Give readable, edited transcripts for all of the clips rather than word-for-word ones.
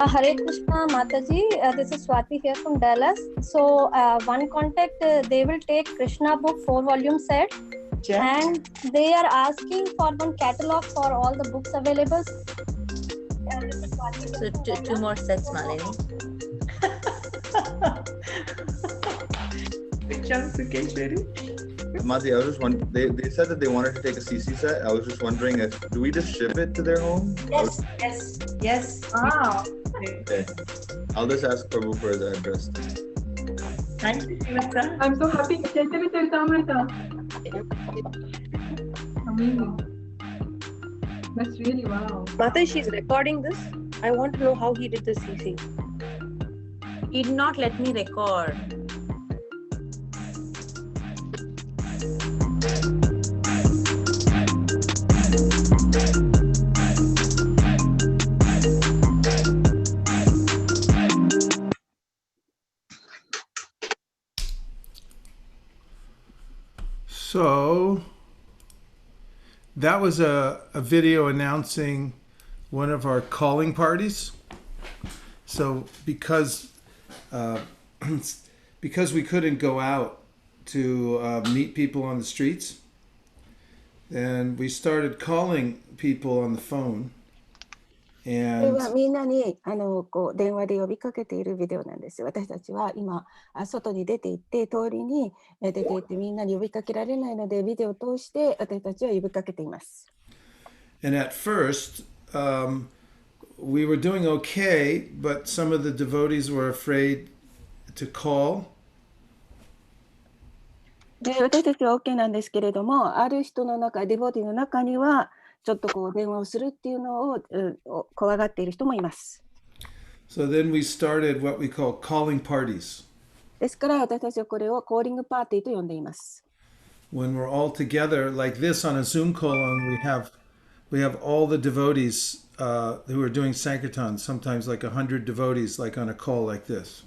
Hare Krishna Mataji, this is Swati here from Dallas. So one contact, they will take Krishna book 4-volume set, and they are asking for one catalog for all the books available. So two more sets, Malini. Mati, I was just wondering, they said that they wanted to take a CC set. I was just wondering do we just ship it to their home? Yes. Wow. Okay. I'll just ask Prabhu for his address. Thank you, Srimata. I'm so happy. Amazing. That's really wow. Mata, she's recording this. I want to know how he did the CC. He did not let me record. So that was a video announcing one of our calling parties. So because we couldn't go out to meet people on the streets, and we started calling people on the phone. これはみんなにこう電話で呼びかけているビデオなんです。私たちは今外に出て行って通りに出て行ってみんなに呼びかけられないのでビデオを通して私たちは呼びかけています。And at first, we were doing okay, but some of the devotees were afraid to call. で、私たちは OK なんですけれども、ある人の中、デボティの中にはちょっとこう電話をするっていうのを怖がっている人もいます。So then we started what we call calling parties. ですから私たちはこれをコーリングパーティーと呼んでいます。When we're all together like this on a Zoom call, and we have all the devotees who are doing Sankirtan, sometimes like 100 devotees, like on a call like this.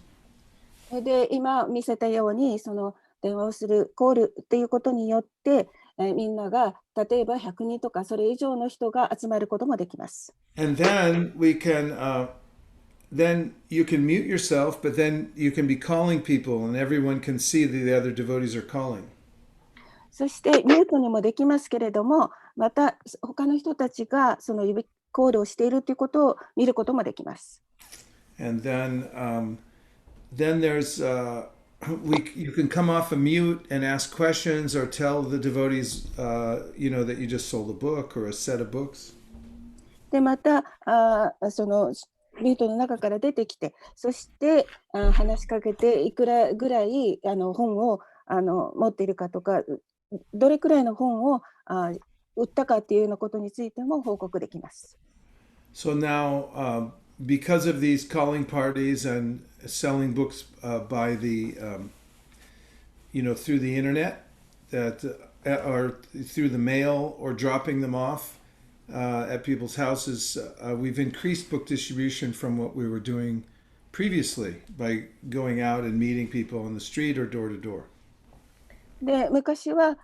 で、今見せたようにその電話をするコールっていうことによって、みんなが例えば100人とかそれ以上の人が集まることもできます。And then we can, then you can mute yourself, but then you can be calling people, and everyone can see that the other devotees are calling. そしてミュートにもできますけれども、また他の人たちがその指コールをしているということを見ることもできます。And then there's you can come off a mute and ask questions or tell the devotees, that you just sold a book or a set of books. でまたそのミュートの中から出てきて、そして話しかけていくらぐらい本を持っているかとか、どれくらいの本を売ったかっていうようなことについても報告できます。So now, because of these calling parties and selling books by the, through the internet, or through the mail, or dropping them off at people's houses, we've increased book distribution from what we were doing previously by going out and meeting people on the street or door to door. で、昔は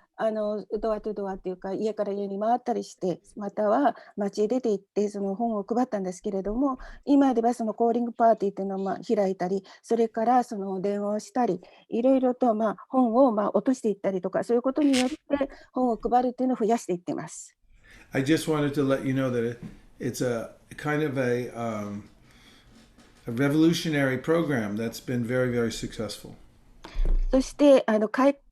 ドアとドアっていうか家から家に回ったりして、または街へ出て行ってその本を配ったんですけれども、今ではそのコーリングパーティーっていうのを開いたり、それからその電話をしたり、いろいろと本を落としていったりとか、そういうことによって本を配るっていうのを増やしていっています。I just wanted to let you know that it's a kind of a revolutionary program that's been very, very successful. そして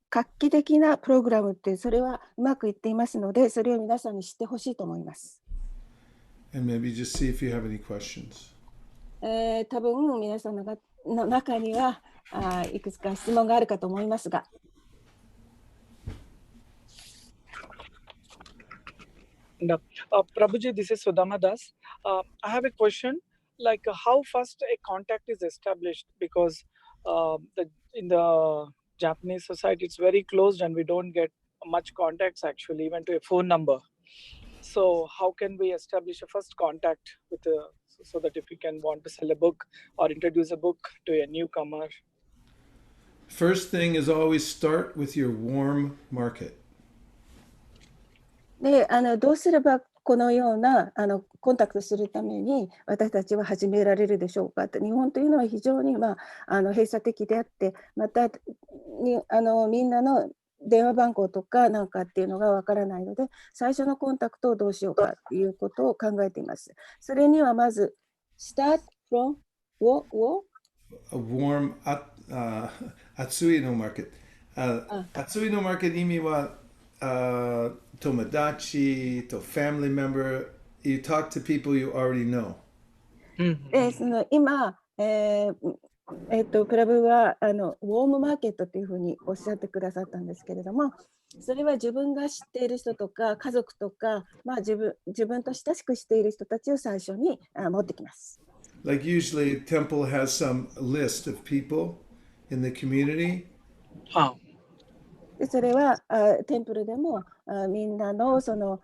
画期的なプログラムってそれはうまくいっていますので、それを皆さんに知ってほしいと思います。And maybe just see if you have any questions. 多分皆さんの中にはいくつか質問があるかと思いますが。Prabhuji, this is Sudama Das. I have a question, like how fast a contact is established, because in the Japanese society it's very closed and we don't get much contacts actually, even to a phone number. So how can we establish a first contact with so that if we can want to sell a book or introduce a book to a newcomer? First thing is always start with your warm market. でどうすればこのようなコンタクトするために私たちは始められるでしょうかって。日本というのは非常に、閉鎖的であって、またみんなの電話番号とかなんかっていうのがわからないので、最初のコンタクトをどうしようかっていうことを考えています。それにはまず start from what? A warm Atsui no market. Atsui no market 意味は友達と family member. You talk to people you already know. で、今、クラブはウォームマーケットというふうにおっしゃってくださったんですけれども、それは自分が知っている人とか家族とか、自分と親しくしている人たちを最初に持ってきます。Like usually, temple has some list of people in the community. でそれはテンプルでもみんなのその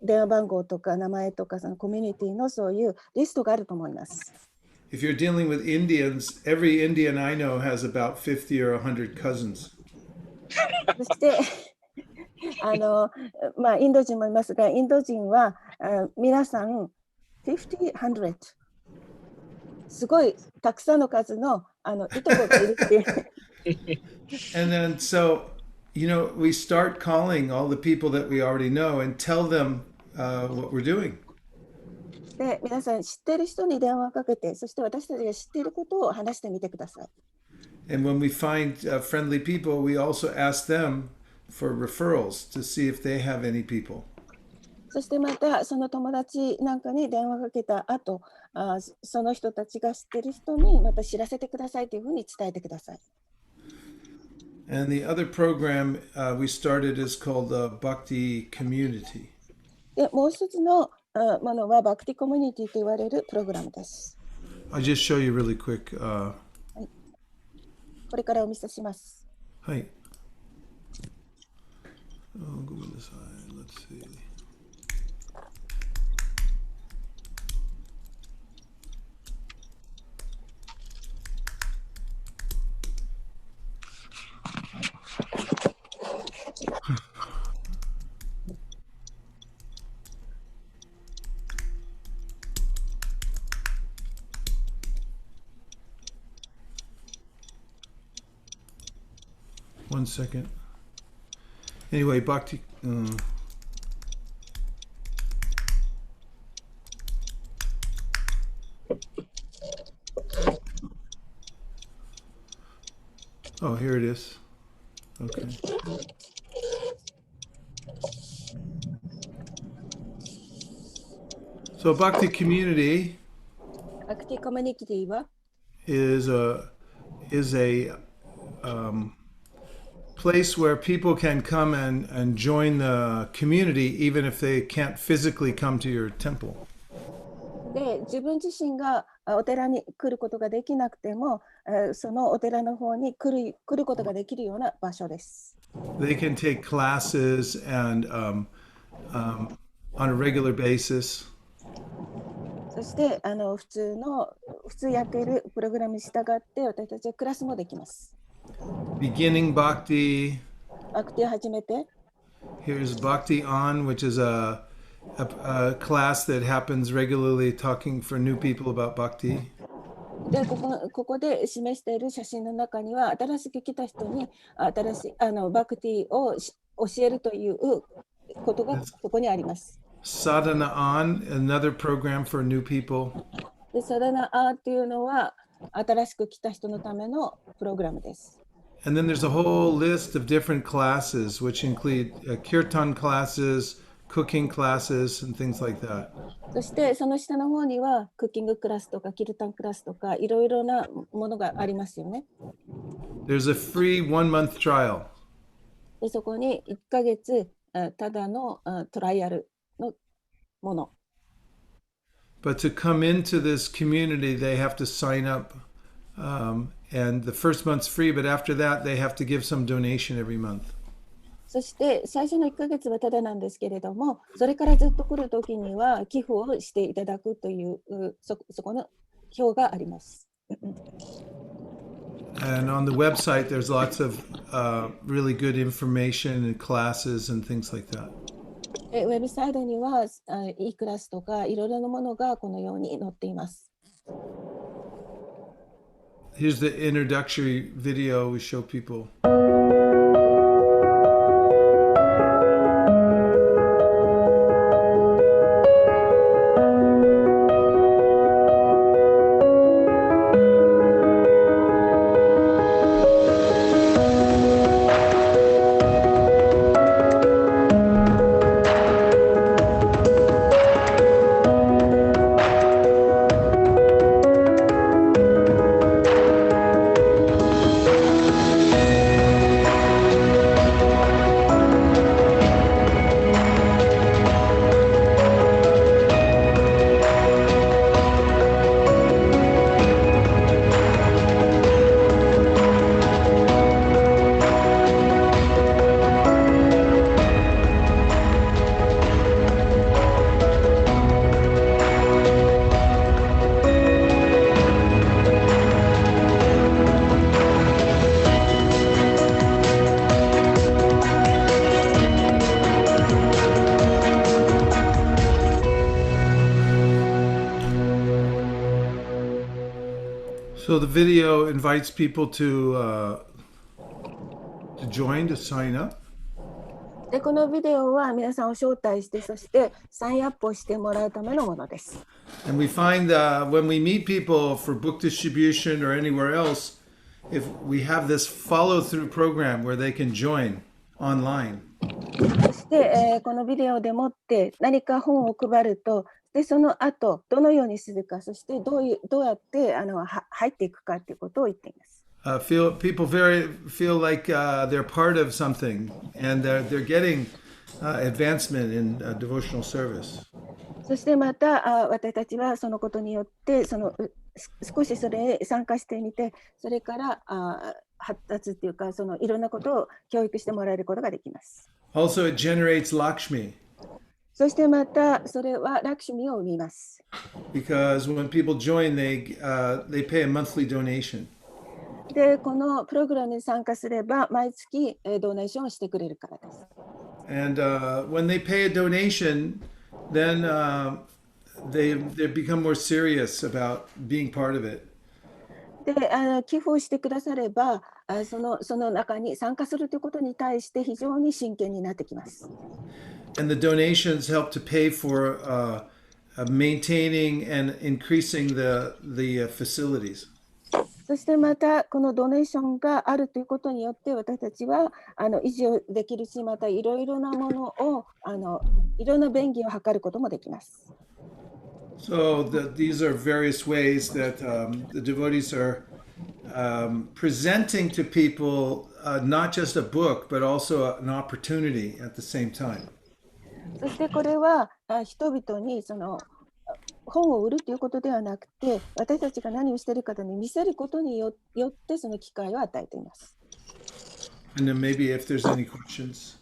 電話番号とか名前とかそのコミュニティのそういうリストがあると思います。If you're dealing with Indians, every Indian I know has about 50 or 100 cousins. そしてインド人もいますが、インド人は皆さん50、100すごいたくさんの数のいとこがいるっていう。And then so, we start calling all the people that we already know and tell them what we're doing. で、皆さん知っている人に電話をかけて、そして私たちが知っていることを話してみてください。And when we find friendly people, we also ask them for referrals to see if they have any people. そしてまたその友達なんかに電話かけた後、その人たちが知っている人にまた知らせてくださいというふうに伝えてください。And the other program we started is called Bhakti Community. で、もう一つのものはバクティコミュニティと言われるプログラムです。I'll just show you really quick. これからお見せします。はい。ごめんなさい。Let's see. One second. Anyway, Bhakti. Oh, here it is. Okay. So Bhakti Community バクティコミュニティは is a place where people can come and join the community even if they can't physically come to your temple. で、自分自身がお寺に来ることができなくても、そのお寺の方に来ることができるような場所です。They can take classes and on a regular basis. そして普通やっているプログラムに従って私たちはクラスもできます。Beginning Bhakti. バクティを始めて。Here's Bhakti On, which is a class that happens regularly talking for new people about Bhakti. で、ここで示している写真の中には新しく来た人に新しいバクティを教えるということがそこにあります。Sadhana On, another program for new people. で、サダナアっていうのは新しく来た人のためのプログラムです。And then there's a whole list of different classes, which include Kirtan classes, cooking classes, and things like that. そしてその下の方にはクッキングクラスとかキルタンクラスとかいろいろなものがありますよね。There's a free 1-month trial. で、そこに1ヶ月ただのトライアルのもの。But to come into this community, they have to sign up. And the first month's free, but after that, they have to give some donation every month. そして最初の1ヶ月はただなんですけれども、それからずっと来るときには寄付をしていただくというそこの表があります。And on the website, there's lots of really good information and classes and things like that. ウェブサイトにはEクラスとかいろいろなものがこのように載っています。Here's the introductory video we show people. So the video invites people to join, to sign up. で、このビデオは皆さんを招待して、そしてサインアップをしてもらうためのものです。And we find when we meet people for book distribution or anywhere else, if we have this follow-through program where they can join online. そして、このビデオでもって何か本を配ると、でその後どのようにするか、そしてどうやって入っていくかということを言っています。People feel like they're part of something, and they're getting advancement in devotional service. そしてまた私たちはそのことによって少しそれへ参加してみて、それから発達っていうかいろんなことを教育してもらえることができます。Also, it generates Lakshmi. そしてまたそれはラクシュミを生みます。Because when people join, they pay a monthly donation. で、このプログラムに参加すれば毎月ドネーションをしてくれるからです。And when they pay a donation, then they become more serious about being part of it. で、寄付をしてくだされば、その中に参加するということに対して非常に真剣になってきます。And the donations help to pay for maintaining and increasing the facilities. そしてまたこのドネーションがあるということによって私たちは維持をできるし、またいろいろなものをいろんな便宜を図ることもできます。So these are various ways that the devotees are presenting to people not just a book, but also an opportunity at the same time. そしてこれは人々に本を売るということではなくて、私たちが何をしているかに見せることによってその機会を与えています。And then maybe if there's any questions.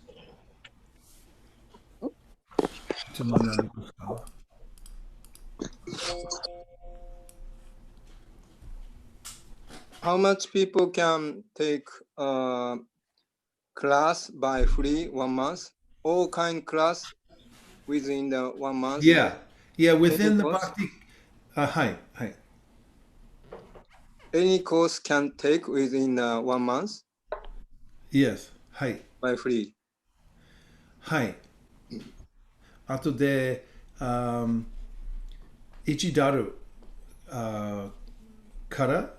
How much people can take class by free 1 month? All kind class within the 1 month? Yeah, within the bhakti. Hi. Any course can take within 1 month? Yes, hi. By free. はい。あとで、1ダルから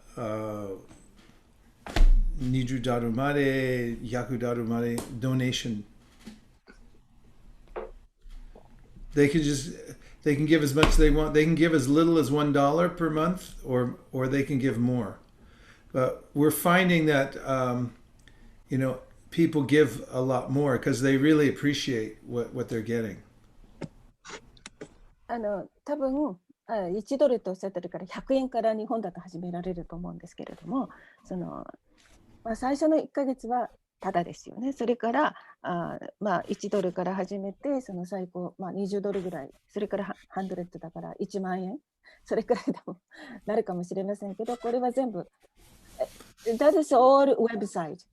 20ダルまで、100ダルまで donation. They can give as much as they want. They can give as little as $1 per month, or they can give more. But we're finding that people give a lot more because they really appreciate what they're getting. 多分1ドルとおっしゃってるから100円から日本だと始められると思うんですけれども、最初の1ヶ月はただですよね。それから1ドルから始めて、最高、20ドルぐらい、それから100だから1万円、それくらいでもなるかもしれませんけど、これは全部、That is all website.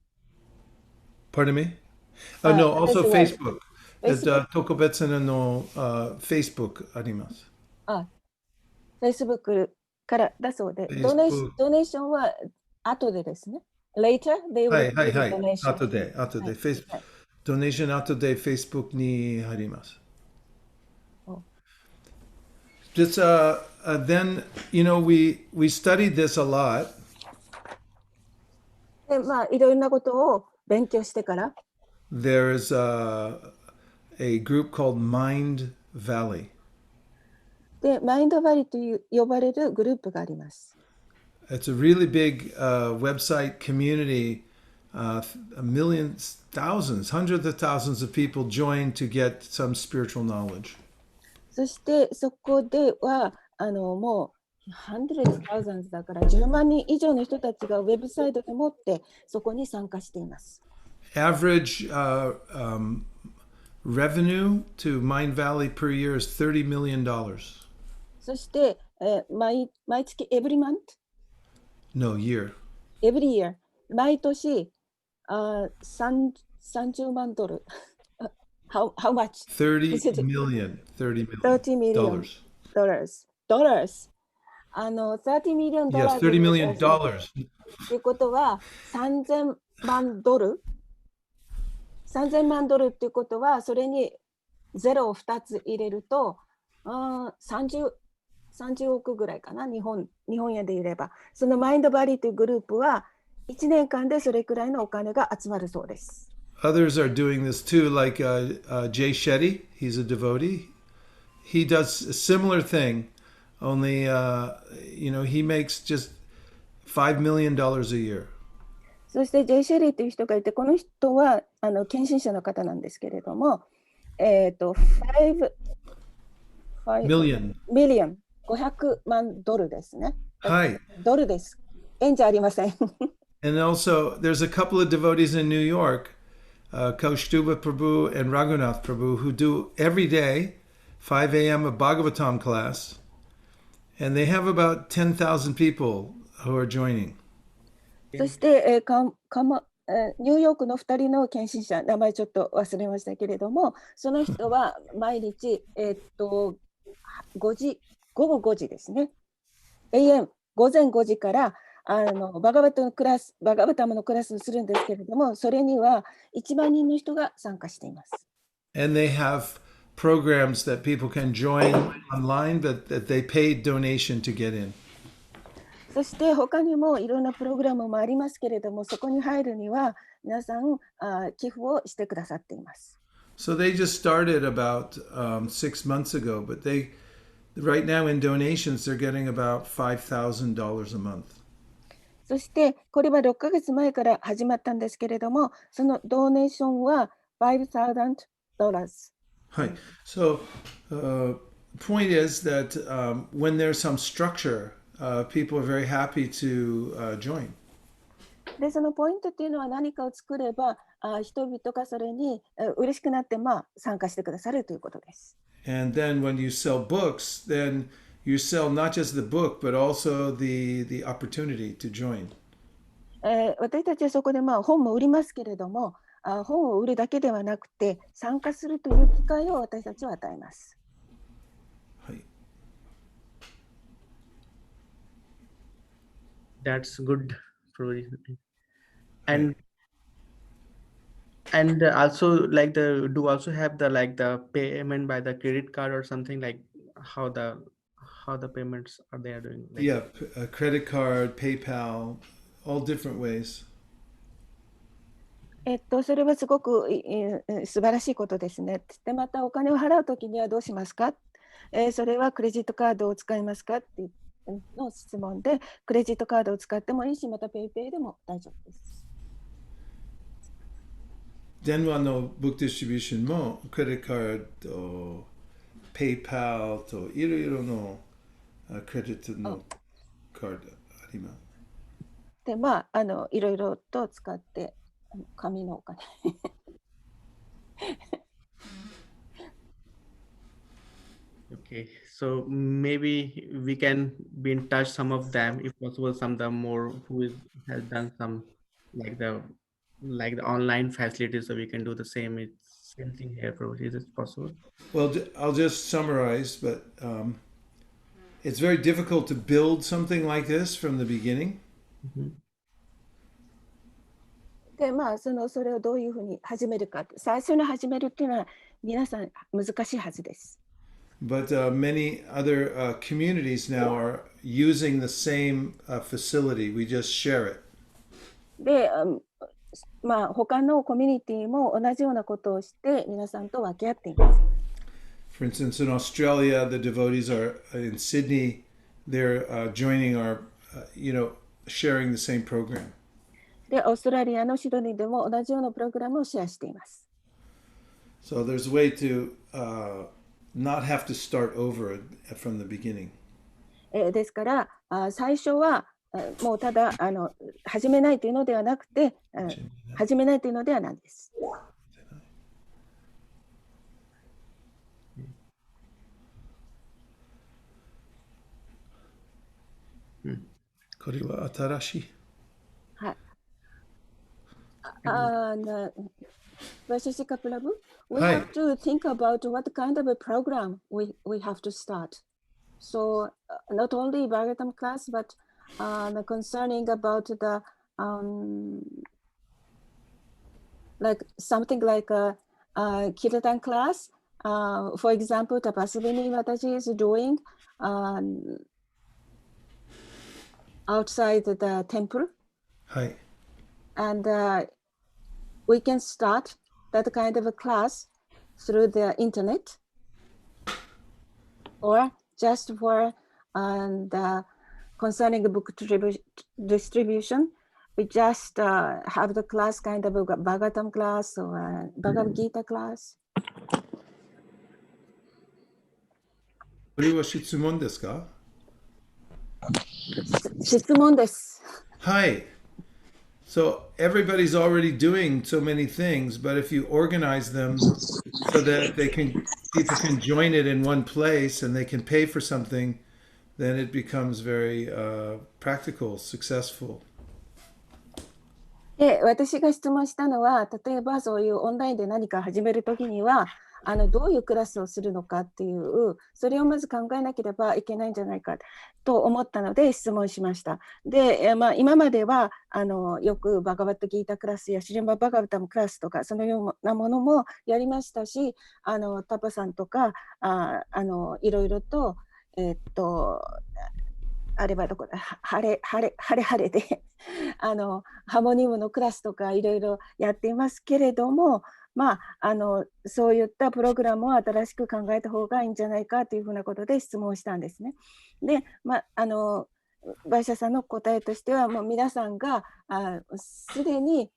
Pardon me? No, also Facebook. 特別なの、Facebook あります。Facebook からだそうで、 Facebook ドネーションは後でですね。Later, they は will いはい do は the い。 donation. 後で、後で。はい ドネーション後で Facebook に入ります。お Just, then, we studied this a lot. で、まあ、いろんなことを勉強してから、 There's a group called Mind Valley. で、マインドバリーという呼ばれるグループがあります。 It's a really big website community. Millions, thousands, hundreds of thousands of people join to get some spiritual knowledge. そしてそこではもうhundreds thousands だから10万人以上の人たちがウェブサイトでもってそこに参加しています。 Average revenue to Mind Valley per year is $30 million. そして、毎月 every month? No, year. Every year 毎年30万ドルhow much? 30 million. $30 million. dollars 30 million Yes, $30 million. ということは3000万ドルっていうことはそれにゼロを2つ入れると30億ぐらいかな、日本円で言えば。そのマインドバリーというグループは1年間でそれくらいのお金が集まるそうです。 Others are doing this too, like Jay Shetty. He's a devotee. He does a similar thing, only he makes just $5 million a year. そしてジェイ・シェリーという人がいて、この人は献身者の方なんですけれども、5 million 500万ドルですね。はい。ドルです。円じゃありません。 And also, there's a couple of devotees in New York, Kaustubha Prabhu and Raghunath Prabhu, who do every day 5 a.m. a Bhagavatam class, and they have about 10,000 people who are joining. そして、ニューヨークの2人の献身者、名前ちょっと忘れましたけれども、その人は毎日、午後5時ですね。AM、午前5時からバガバタムのクラスをするんですけれども、それには1万人の人が参加しています。And they have programs that people can join online that they paid donation to get in. そして他にもいろんなプログラムもありますけれども、そこに入るには皆さん寄付をしてくださっています。So they just started about 6 months ago, but right now in donations they're getting about $5,000 a month. そしてこれは6ヶ月前から始まったんですけれども、そのドネーションは$5,000。はい。So, point is that when there's some structure, people are very happy to join. で、そのポイントっていうのは何かを作れば、人々がそれに嬉しくなって参加してくださるということです。And then when you sell books, then you sell not just the book, but also the opportunity to join. 私たちはそこで本も売りますけれども、本を売るだけではなくて、参加するという機会を私たちは与えます。はい。That's good. And also do also have the payment by the credit card or something, like how the payments are they doing? Yeah, credit card, PayPal, all different ways. それはすごく素晴らしいことですね。で、またお金を払うときにはどうしますか？それはクレジットカードを使いますかっていうの質問で、クレジットカードを使ってもいいし、またペイペイでも大丈夫です。電話のブックディストリビューションもクレジットカードとペイパルといろいろのクレジットのカードあります。で、いろいろと使って紙のお金。Okay, so maybe we can be in touch some of them, if possible, some of them more who has done some like the online facilities, so we can do the same. It's same thing here, Prabhu. Is it possible? Well, I'll just summarize, but it's very difficult to build something like this from the beginning. Mhm. で、それをどういうふうに始めるか。最初に始めるっていうのは皆さん難しいはずです。But many other communities now are using the same facility. We just share it. で、他のコミュニティも同じようなことをして皆さんと分け合っています。For instance, in Australia, the devotees are in Sydney. They're joining our, sharing the same program. で、オーストラリアのシドニーでも同じようなプログラムをシェアしています。So there's a way to not have to start over from the beginning. ですから、最初はもうただ始めないというのではなくて、始めないというのではないです。これは新しい。はい。Vaisheshika Prabhu, we have to think about what kind of a program we have to start. So not only Bhagavatam class, but concerning about the like something like a Kirtan class. For example, Tapasvini Mataji is doing outside the temple. Hi. And we can start that kind of a class through the internet, or just for concerning the book distribution, we just have the class kind of a Bhagavatam class or Bhagavad Gita class. これは質問ですか？質問です。Hi. So everybody's already doing so many things, but if you organize them so that people can join it in one place and they can pay for something, then it becomes very practical, successful. で、私が質問したのは、例えばそういうオンラインで何か始めるときには、どういうクラスをするのかっていう、それをまず考えなければいけないんじゃないかと思ったので質問しました。で、今まではよくバガバットギータクラスやシリンババガバタムクラスとかそのようなものもやりましたし、タパさんとかいろいろとあれはどこだ、晴れでハモニウムのクラスとかいろいろやっていますけれども、そういったプログラムを新しく考えた方がいいんじゃないかというふうなことで質問をしたんですね。で、バイシャさんの答えとしては、もう皆さんがすでに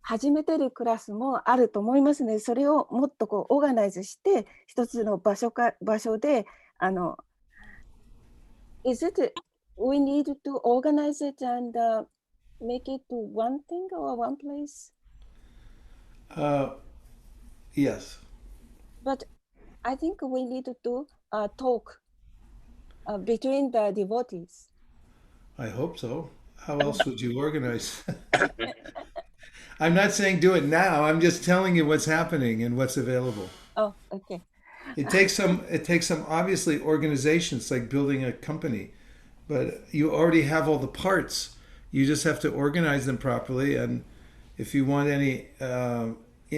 始めてるクラスもあると思いますので、それをもっとオーガナイズして一つの場所でIs it we need to organize it and make it to one thing or one place? Yes. But I think we need to talk between the devotees. I hope so. How else would you organize? I'm not saying do it now. I'm just telling you what's happening and what's available. Oh, okay. It takes some obviously organization. It's like building a company, but you already have all the parts. You just have to organize them properly. And if you want any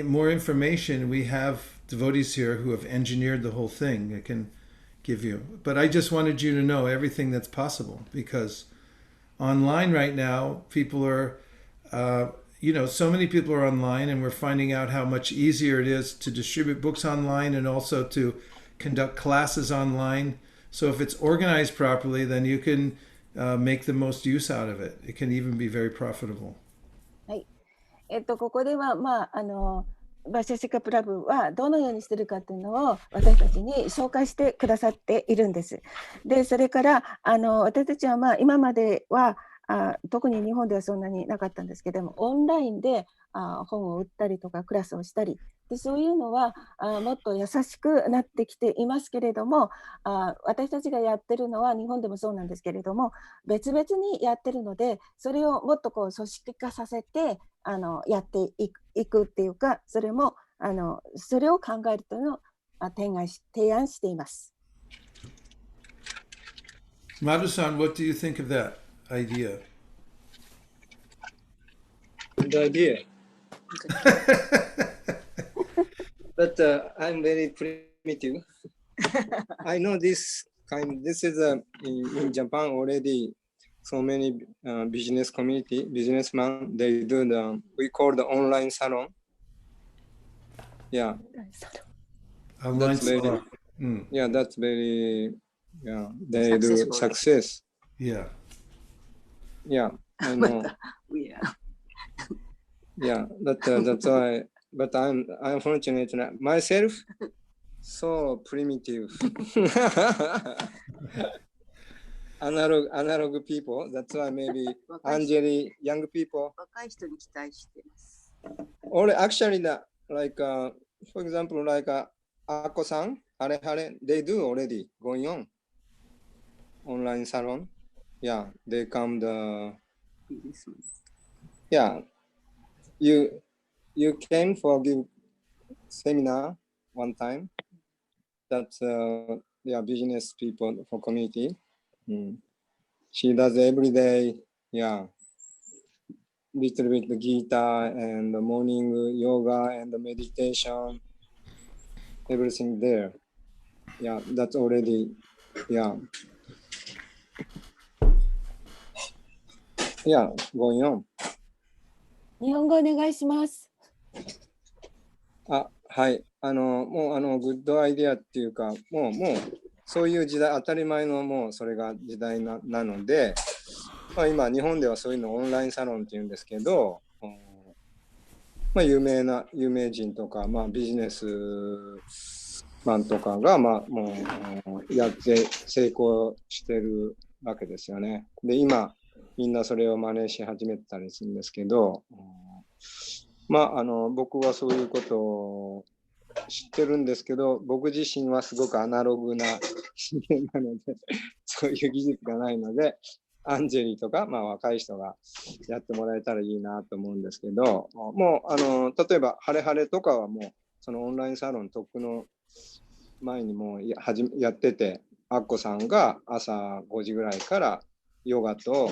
more information, we have devotees here who have engineered the whole thing. I can give you. But I just wanted you to know everything that's possible, because online right now, people are, so many people are online, and we're finding out how much easier it is to distribute books online and also to conduct classes online. So if it's organized properly, then you can make the most use out of it. It can even be very profitable. はい。ここでは、バシャシカプラブはどのようにしているかというのを私たちに紹介してくださっているんです。で、それから私たちは今までは特に日本ではそんなになかったんですけども、オンラインで本を売ったりとかクラスをしたりで、そういうのはもっと優しくなってきていますけれども、私たちがやってるのは日本でもそうなんですけれども、別々にやってるので、それをもっと組織化させてやっていくっていうか、それもそれを考えるというのを提案しています。Madhu-san, what do you think of that idea? The idea. But I'm very primitive. I know this is in Japan already. So many businessmen, they do we call the online salon. Yeah. Online That's very, salon. yeah, that's very, yeah, they do success. Yeah. Yeah, I know. Yeah, that's why. But I'm unfortunate myself, so primitive. analog people. That's why maybe Angeli, young people. Or actually, like for example, like Ako-san, Hare, they do already going on online salon. Yeah, they come yeah. You came for give seminar one time. That's yeah, business people for community. She does every day, yeah, little bit the guitar and the morning yoga and the meditation, everything there. Yeah, that's already, yeah. Yeah, going on. 日本語お願いします。はい。もうグッドアイデアっていうか、もうそういう時代、当たり前のもうそれが時代なので、今日本ではそういうのオンラインサロンっていうんですけど、有名人とか、ビジネスマンとかが、もうやって成功してるわけですよね。で、今、みんなそれを真似し始めてたりするんですけど、僕はそういうことを知ってるんですけど、僕自身はすごくアナログな人間なので、そういう技術がないので、アンジェリーとか、若い人がやってもらえたらいいなと思うんですけど、もう例えばハレハレとかはもうそのオンラインサロンとっくの前にもうやってて、アッコさんが朝5時ぐらいからヨガと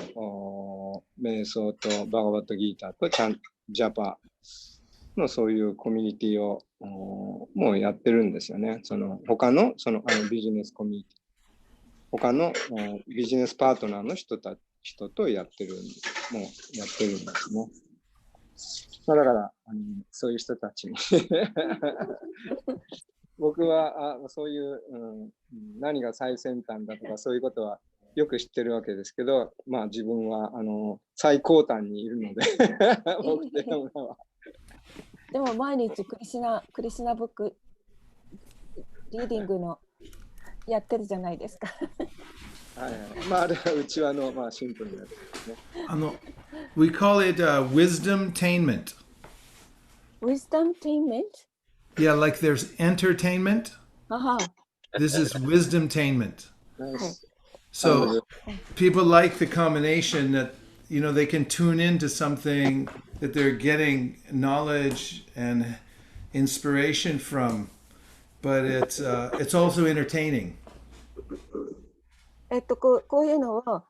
瞑想とバガバットギーターとジャパのそういうコミュニティをもうやってるんですよね。その他のビジネスコミュニティ、他のビジネスパートナーの人とやってるんですね。だからそういう人たちに僕はそういう、何が最先端だとかそういうことはよく知ってるわけですけど、自分は最高端にいるので僕と山田は。でも毎日クリシナブックリーディングのやってるじゃないですか。はい。あれはうちわのシンプルなやつですね。We call it wisdomtainment. Wisdomtainment? Yeah, like there's entertainment. This is wisdomtainment. Nice. So people like the combination that, they can tune into something that they're getting knowledge and inspiration from, but it's also entertaining. こういうのを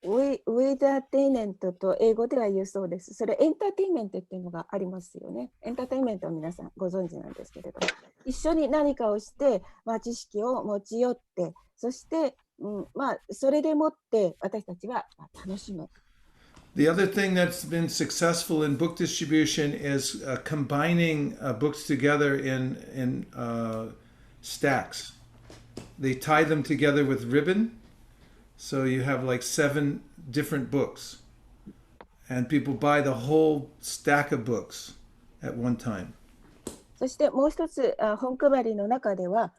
ウィダーテイメントと英語では言うそうです。それエンターテインメントっていうのがありますよね。エンターテインメントは皆さんご存知なんですけれども、一緒に何かをして、知識を持ち寄って、そして、それでもって私たちは楽しむ。The other thing that's been successful in book distribution is combining books together in stacks. They tie them together with ribbon, so you have like 7 different books, and people buy the whole stack of books at one time. そしてもう一つ、本配りの中では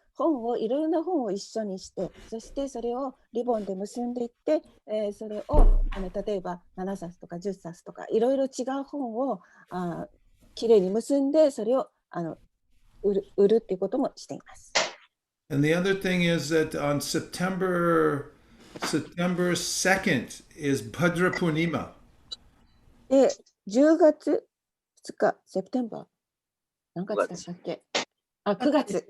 いろいろな本を一緒にして、そしてそれをリボンで結んでいって、それを例えば7冊とか10冊とかいろいろ違う本をきれいに結んでそれを売るっていうこともしています。And the other thing is that on September 2nd is Bhadra Purnima. で、10月2日、September 何月だったっけ？あ、9月。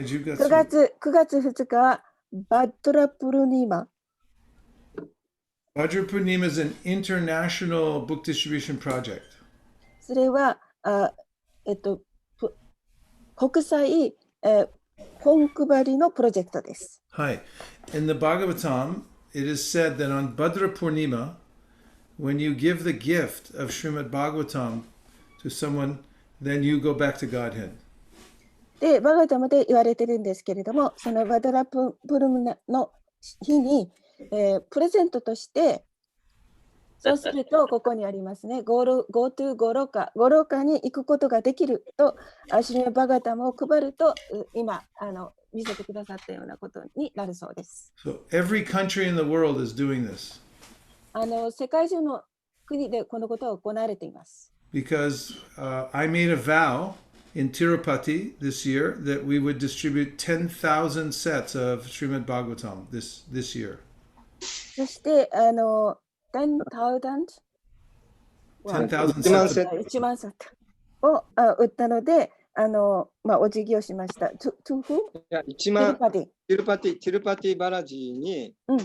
10 9月2日はバドラプルニーマ。 Vajra Purnima is an international book distribution project. それは国際、本配りのプロジェクトです。Hi. In the Bhagavatam, it is said that on Bhadra Purnima, when you give the gift of Srimad Bhagavatam to someone, then you go back to Godhead. で、バガタムで言われてるんですけれども、そのバドラプルムの日に、プレゼントとして、そうするとここにありますね、Go to ゴロカに行くことができると、シリマバガタムを配ると、今見せてくださったようなことになるそうです。So every country in the world is doing this. 世界中の国でこのことが行われています。Because I made a vow in Tirupati this year that we would distribute 10,000 sets of Srimad Bhagavatam this year. そして、10,000 1万冊を売ったので、お辞儀をしました。To who? 1万、ティルパティバラジーに行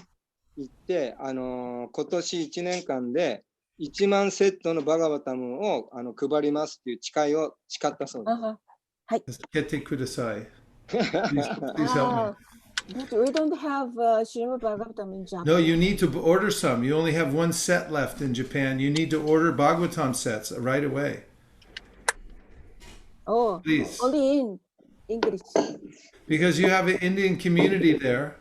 って、今年1年間で1万セットのバガバタムを配りますっていう誓いを誓ったそうです。はい。Please help me. But we don't have Srimad Bhagavatam in Japan. No, you need to order some. You only have one set left in Japan. You need to order Bhagavatam sets right away. Oh, please. Only in English. Because you have an Indian community there.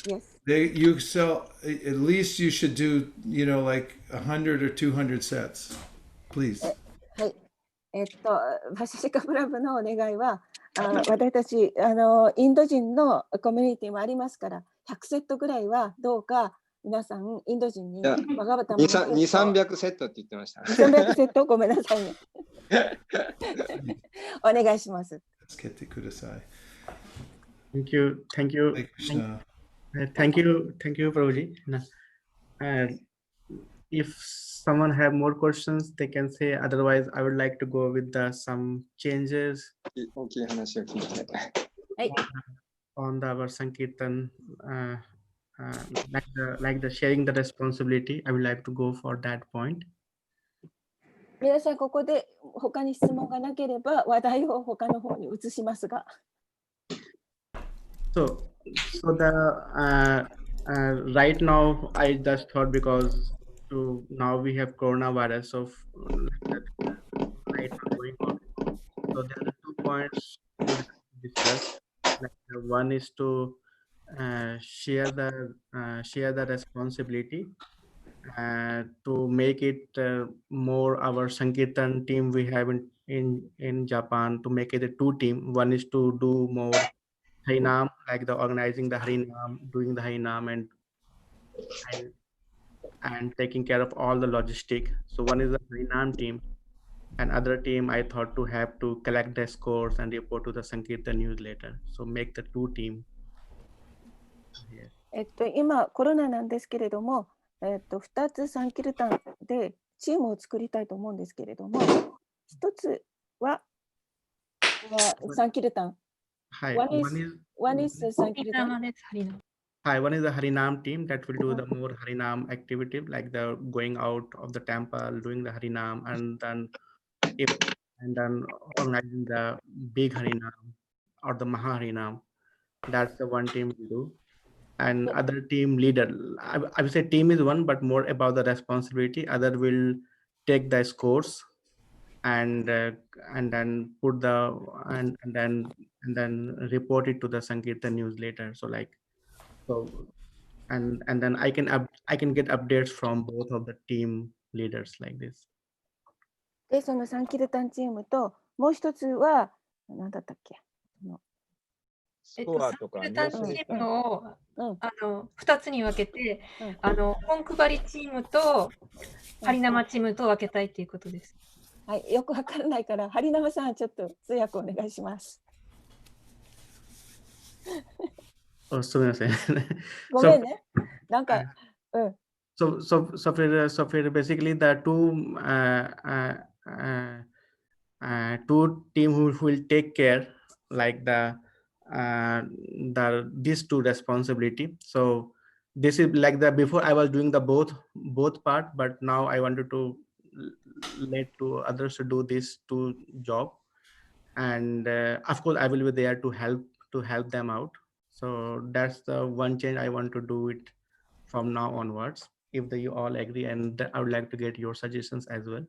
Yes. You sell, at least you should do, like 100 or 200 sets. Please. はい。バシシカブラブのお願いは、私たちインド人のコミュニティもありますから、100セットぐらいはどうか皆さんインド人にバガバタムの2、300セットって言ってました。300セットごめんなさいね。お願いします。Thank you, Prabhuji. If someone have more questions, they can say. Otherwise, I would like to go with some changes on our Sankirtan, like the sharing the responsibility. I would like to go for that point. 皆さんここで他に質問がなければ話題を他の方に移しますが。So right now I just thought because now we have coronavirus of right now going on. So there are 2 points to discuss. One is to share the responsibility to make it more our Sankirtan team we have in Japan, to make it a 2 team. One is to do more Harinam, like the organizing the Harinam, doing the Harinam and taking care of all the logistic. So one is the Harinam team, and other team I thought to have to collect the scores and report to the Sankirtan newsletter. So make the 2 team. 今コロナなんですけれども、2つサンキルタンでチームを作りたいと思うんですけれども、1つはサンキルタン。One is Sankirtan. Hi, one is the Harinam team that will do the more Harinam activity, like the going out of the temple, doing the Harinam, and then organizing the big Harinam or the Maha Harinam. That's the one team will do. And other team leader, I would say team is one, but more about the responsibility. Other will take the scores and then put and then report it to the Sankirtan newsletter. And then I can get updates from both of the team leaders like this. で、そのサンキルタンチームともう一つは何だったっけ？サンキルタンチームを2つに分けて、本配りチームとハリナマチームと分けたいということです。はい、よくわからないからハリナマさんちょっと通訳お願いします。すみません。ごめんね。なんか、So basically the two two team who will take care like these two responsibility. So this is like the before I was doing the both part, but now I wanted to let to others to do this two job, and of course I will be there to help them out. So that's the one change I want to do it from now onwards, if you all agree, and I would like to get your suggestions as well.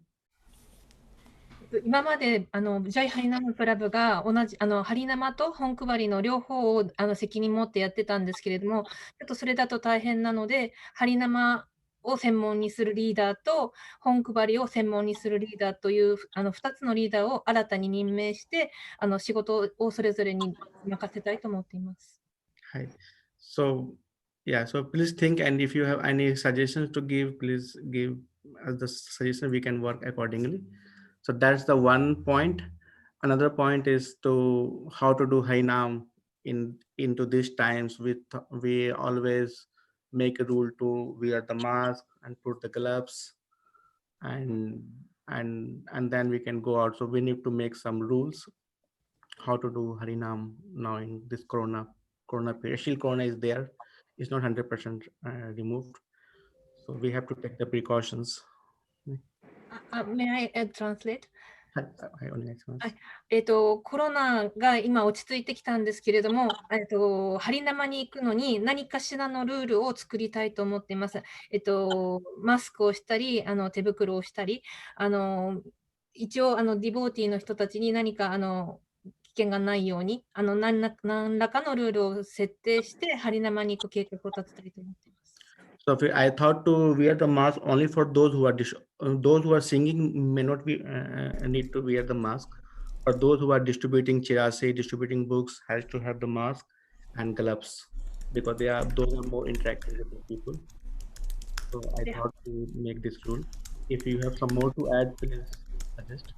今までジャイハリナムクラブが同じハリナマと本配りの両方を責任持ってやってたんですけれども、ちょっとそれだと大変なので、ハリナマを専門にするリーダーと本配りを専門にするリーダーという2つのリーダーを新たに任命して仕事をそれぞれに任せたいと思っています。はい。So yeah, so please think, and if you have any suggestions to give, please give us the suggestion. We can work accordingly. So that's the one point. Another point is to how to do Harinam into these times. We always make a rule to wear the mask and put the gloves, and then we can go out. So we need to make some rules how to do Harinam now in this corona period. Still corona is there. It's not 100% removed. So we have to take the precautions. May I translate? はい、お願いします。コロナが今落ち着いてきたんですけれども、ハリナマに行くのに何かしらのルールを作りたいと思っています。マスクをしたり、手袋をしたり、一応ディボーティーの人たちに何か危険がないように何らかのルールを設定してハリナマに行く計画を立てたいと思っています。So I thought to wear the mask only for those who are singing may not be need to wear the mask. For those who are distributing chirasi, distributing books, has to have the mask and gloves because those are more interactive with the people. So I thought to make this rule. If you have some more to add, please suggest.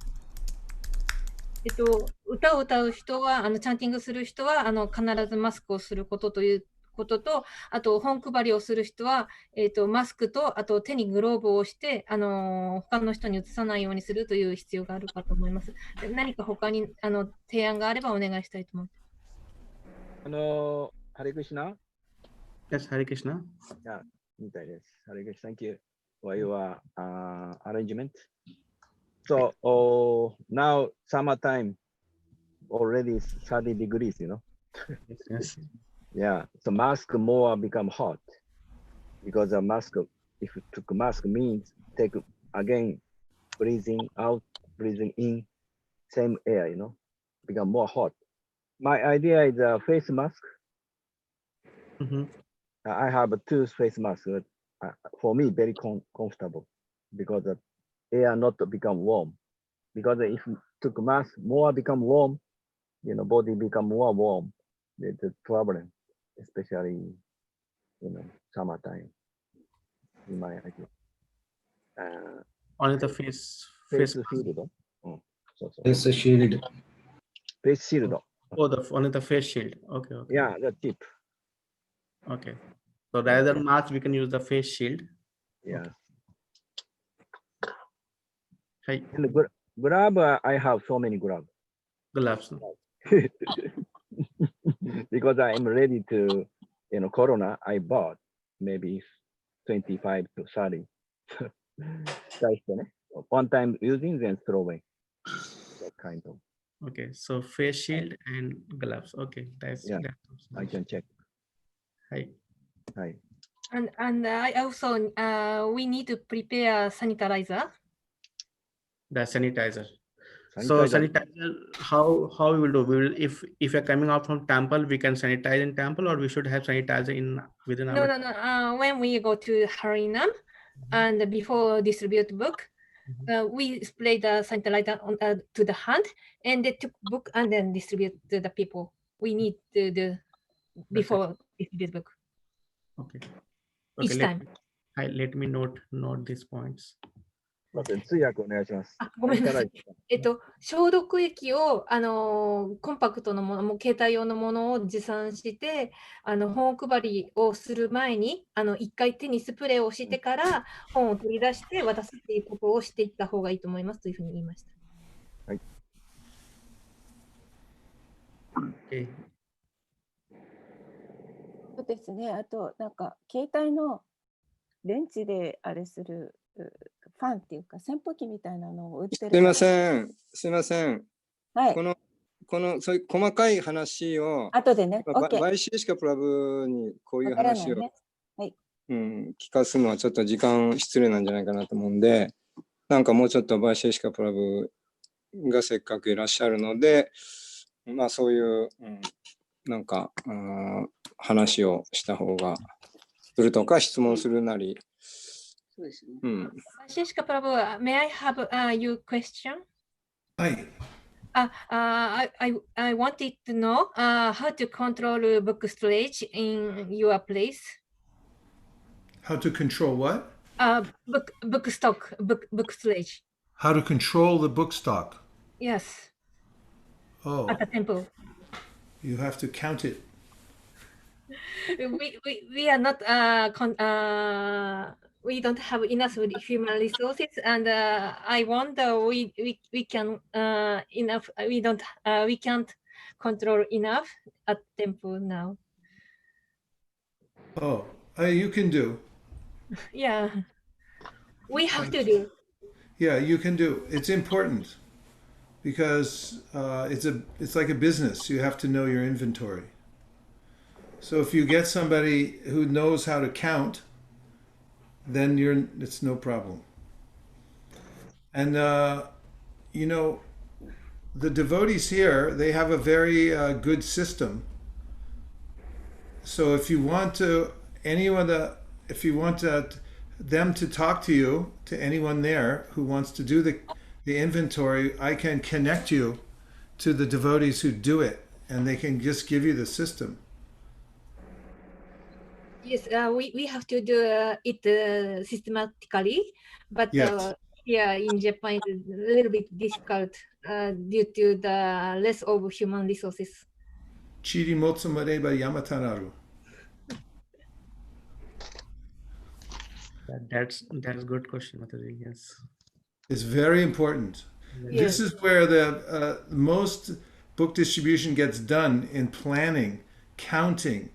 歌を歌う人はチャンティングする人は必ずマスクをすることということと、あと本配りをする人は、マスクとあと手にグローブをして他の人にうつさないようにするという必要があるかと思います。何か他に提案があればお願いしたいと思います。ハレクシナ Yes, Hare Krishna. Yeah, みたいです。Hare Krishna, thank you for your arrangement. So now summertime already 30 degrees, you know. Yes. Yeah, so mask more become hot because a mask, if you took a mask means take again breathing out, breathing in, same air, you know, become more hot. My idea is a face mask. I have two face masks. For me, very comfortable because the air not become warm. Because if you took mask, more become warm, you know, body become more warm. It's a problem. Especially, summertime, in my idea. Only the face shield. Face shield. Face shield. Oh, only the face shield. Okay. Yeah, the tip. Okay. So rather than mask, we can use the face shield. Yeah. Okay. And the glove, I have so many gloves. Gloves. Because I am ready to, Corona, I bought maybe 25 to 30. One time using, then throw away. That kind of. Okay, so face shield and gloves. Okay, that's I can check. Hi. And I also we need to prepare sanitizer. The sanitizer. So sanitizer, how we will do? We will if you're coming out from temple, we can sanitize in temple, or we should have sanitizer within our. No. When we go to Harinam and before distribute book, we spray the sanitizer to the hand, and they took book and then distribute to the people. We need the before distribute book. Okay. Each time. Let me note these points. 通訳お願いします。ごめんなさい。消毒液をコンパクトのもの、携帯用のものを持参して、本配りをする前に一回手にスプレーをしてから本を取り出して渡すっていうことをしていった方がいいと思いますというふうに言いました。はい。Okay. そうですね。あと、なんか、携帯の電池であれするファンっていうか、扇風機みたいなのを売ってる。すいません。すいません。はい。そういう細かい話を、後でね。OK。YCSKプラブにこういう話を、ね、はい。聞かすのはちょっと時間失礼なんじゃないかなと思うんで、なんかもうちょっとYCSKプラブがせっかくいらっしゃるので、まあそういう、なんか話をした方が、するとか質問するなり。そうですね。YCSKプラブ、may I have your question? はい。I wanted to know how to control book storage in your place. How to control what? Book stock, book storage. How to control the book stock? Yes. Oh. At the temple. You have to count it. We are not we don't have enough human resources, and I wonder we can enough. We can't control enough at temple now. Oh, you can do. Yeah, we have to do. Yeah, you can do. It's important because it's like a business. You have to know your inventory. So if you get somebody who knows how to count, then it's no problem. And you know, the devotees here, they have a very good system. So if you want them to talk to you, to anyone there who wants to do the inventory, I can connect you to the devotees who do it, and they can just give you the system. Yes, we have to do it systematically, but yes. Here in Japan it's a little bit difficult due to the less of human resources. Chiri motsu mareba yamatanaru. That's a good question, Mataji. Yes. It's very important. Yes. This is where the most book distribution gets done, in planning, counting,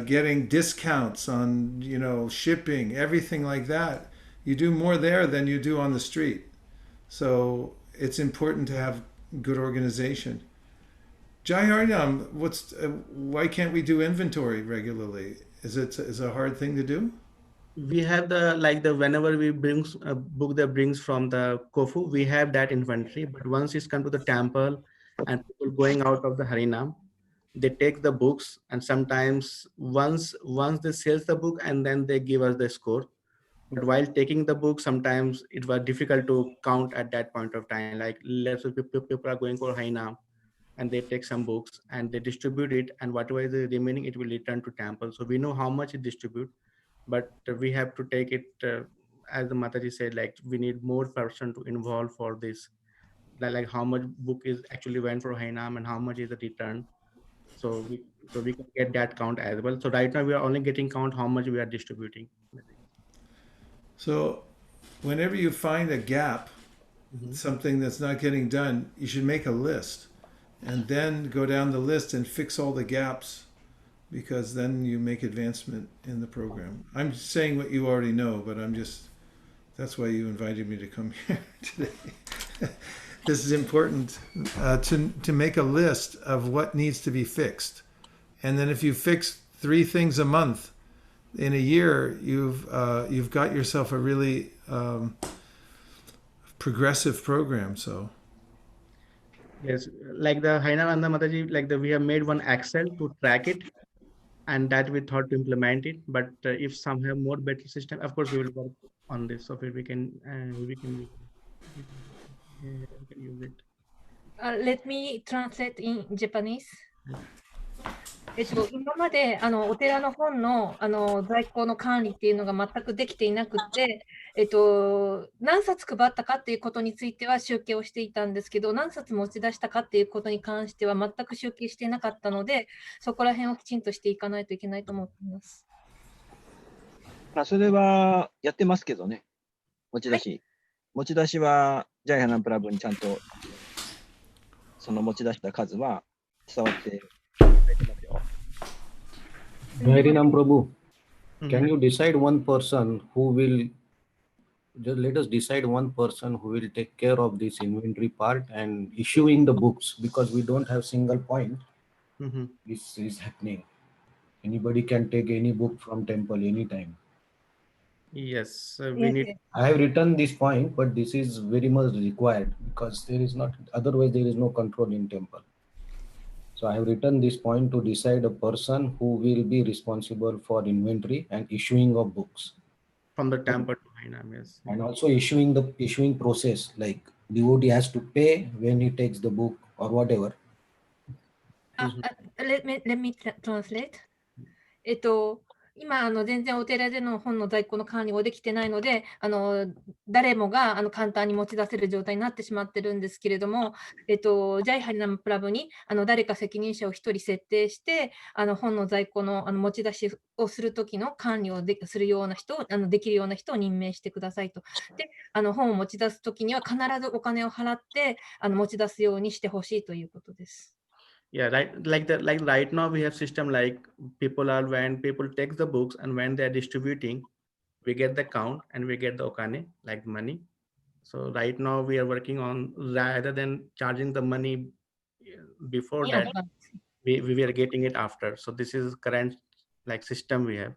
getting discounts on, shipping, everything like that. You do more there than you do on the street. So it's important to have good organization. Jai Harinam, why can't we do inventory regularly? Is it a hard thing to do? We have whenever we brings a book that brings from the Kofu, we have that inventory. But once it's come to the temple and people going out of the Harinam, they take the books, and sometimes once they sell the book and then they give us the score. But while taking the book, sometimes it was difficult to count at that point of time. Like let's say people are going for Harinam and they take some books and they distribute it, and whatever is the remaining, it will return to temple. So we know how much it distribute, but we have to take it as the Mataji said, like we need more person to involve for this, like how much book is actually went for Hainam and how much is the return. So we can get that count as well. So right now we are only getting count how much we are distributing. So whenever you find a gap, something that's not getting done, you should make a list and then go down the list and fix all the gaps, because then you make advancement in the program. I'm saying what you already know, but that's why you invited me to come here today. This is important to make a list of what needs to be fixed. And then if you fix 3 things a month in a year, you've got yourself a really progressive program. So yes, like the Hainam and the Mataji, we have made one Excel to track it, and that we thought to implement it. But if some have more better system, of course we will work on this, so we can use it. Let me translate in Japanese. 今までお寺の本の在庫の管理っていうのが全くできていなくて、何冊配ったかっていうことについては集計をしていたんですけど、何冊持ち出したかっていうことに関しては全く集計していなかったので、そこら辺をきちんとしていかないといけないと思っています。それはやってますけどね、持ち出し。はい、持ち出しはジャイハナンプラブにちゃんとその持ち出した数は伝えてますよ。Jairinam Prabhu, Mhm. can you decide one person who will just let us decide one person who will take care of this inventory part and issuing the books, because we don't have single point. Mhm. This is happening. Anybody can take any book from temple anytime. Yes, we Yes, need. yes. I have written this point, but this is very much required because there is not, otherwise there is no control in temple. So I have written this point to decide a person who will be responsible for inventory and issuing of books. From the temple to Hainam, yes. And also issuing process, like devotee has to pay when he takes the book or whatever. Let me translate. 今、全然お寺での本の在庫の管理をできてないので、誰もが簡単に持ち出せる状態になってしまってるんですけれども、ジャイハリナムプラブに誰か責任者を一人設定して、本の在庫の持ち出しをするときの管理をするような人を、できるような人を任命してくださいと。で、本を持ち出すときには必ずお金を払って、持ち出すようにしてほしいということです。Yeah, right. Like right now we have system like when people take the books and when they are distributing, we get the count and we get the okane, like money. So right now we are working on, rather than charging the money before that, we are getting it after. So this is current like system we have.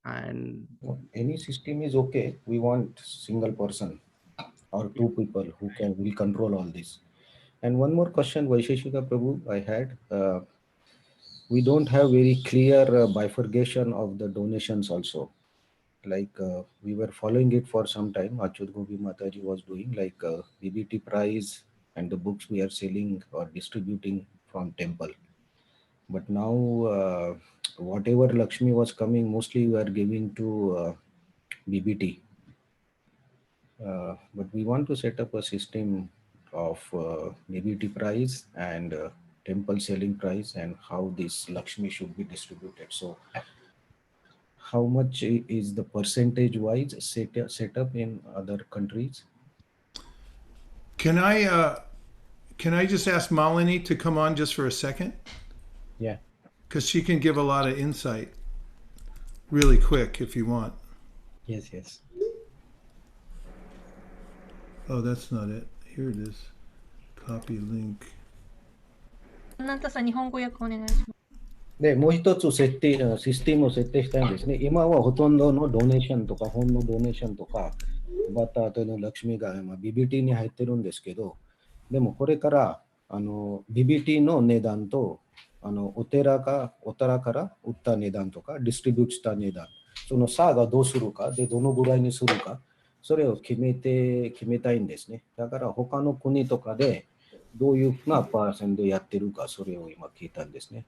And Any system is okay. We want single person or two people who will control all this. And one more question, Vaisheshika Prabhu, I had. We don't have very clear bifurcation of the donations also. Like we were following it for some time. Achyut Gopi Mataji was doing like BBT price and the books we are selling or distributing from temple. But now whatever Lakshmi was coming, mostly we are giving to BBT. But we want to set up a system of BBT price and temple selling price and how this Lakshmi should be distributed. So how much is the percentage wise set up in other countries? Can I just ask Malini to come on just for a second? Yeah. Because she can give a lot of insight really quick if you want. Yes, yes. Oh, that's not it. Here it is. Copy link. ナンタさん、日本語訳お願いします。で、もう一つシステムを設定したいんですね。今はほとんどのドネーションとか、本のドネーションとか、バターとのラクシミが BBT に入ってるんですけど、でもこれからBBT の値段とお寺から売った値段とか、ディストリビュートした値段、その差がどうするか、で、どのぐらいにするか、それを決めたいんですね。だから他の国とかでどういうふうなパーセントでやってるか、それを今聞いたんですね。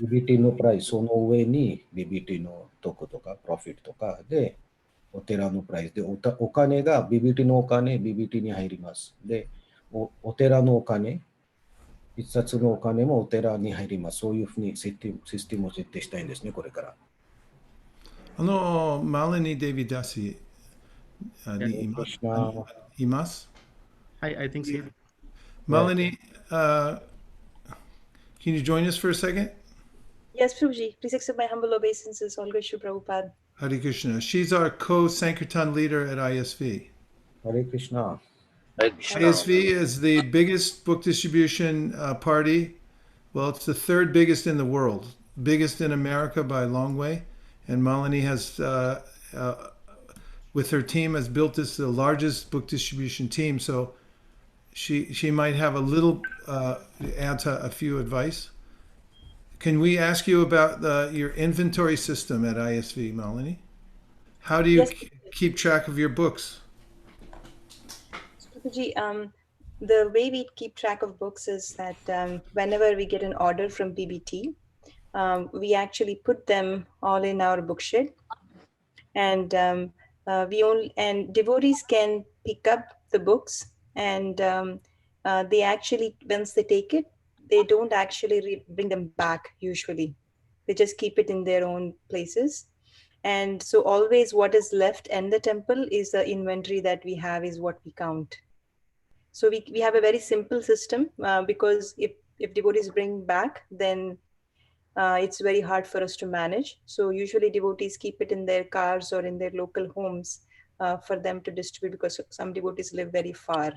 BBT のプライス、その上に BBT の得とか、プロフィットとかで、お寺のプライスで、お金が BBT のお金、BBT に入ります。で、お寺のお金、一冊のお金もお寺に入ります。そういうふうにシステムを設定したいんですね、これから。Malini Devi Dasi ni imasu? I think so. Malini, can you join us for a second? Yes, Prabhuji. Please accept my humble obeisances. All Guru Prabhupada. Hare Krishna. She's our co-Sankirtan leader at ISV. Hare Krishna. ISV is the biggest book distribution party. Well, it's the third biggest in the world. Biggest in America by a long way. And Malini has, with her team, has built this the largest book distribution team. So she might have a little add to a few advice. Can we ask you about your inventory system at ISV, Malini? How do you keep track of your books? Prabhuji, the way we keep track of books is that whenever we get an order from BBT, we actually put them all in our bookshed, and devotees can pick up the books, and they actually, once they take it, they don't actually bring them back usually. They just keep it in their own places. And so always what is left in the temple is the inventory that we have is what we count. So we have a very simple system because if if devotees bring back, then it's very hard for us to manage. So usually devotees keep it in their cars or in their local homes for them to distribute, because some devotees live very far.